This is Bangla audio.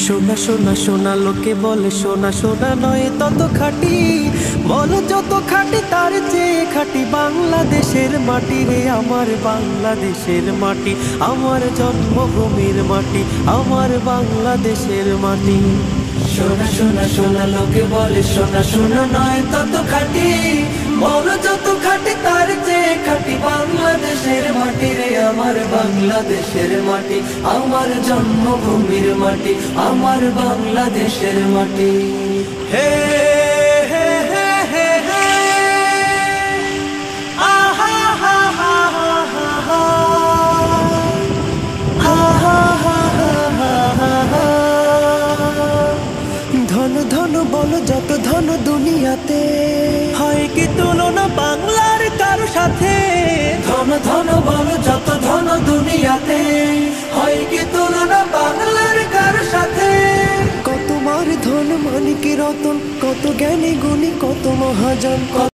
সোনা সোনা সোনা লোকে বলে সোনা সোনা নয় তত খাঁটি, বলো যত খাঁটি তার চেয়ে খাঁটি বাংলাদেশের মাটি রে আমার বাংলাদেশের মাটি, আমার জন্মভূমির মাটি, আমার বাংলাদেশের মাটি। সোনা সোনা সোনা লোকে বলে সোনা সোনা নয় তত খাঁটি, বলো যত খাঁটি তার চেয়ে খাঁটি বাংলাদেশের মাটি রে আমার বাংলাদেশের মাটি, আমার জন্মভূমির মাটি, আমার বাংলাদেশের মাটি। হে হে হে হে হে আহা হা হা হা হা হা। ধন ধন বলো যত ধন দুনিয়াতে, হয় কি তুলনা বাংলার কারো সাথে? ধন ধন বলো যত ধন দুনিয়াতে, হয় কি তুলনা বাংলার কারো সাথে? কত মার ধন মানিক রতন, কত জ্ঞানী গুণী, কত মহাজন।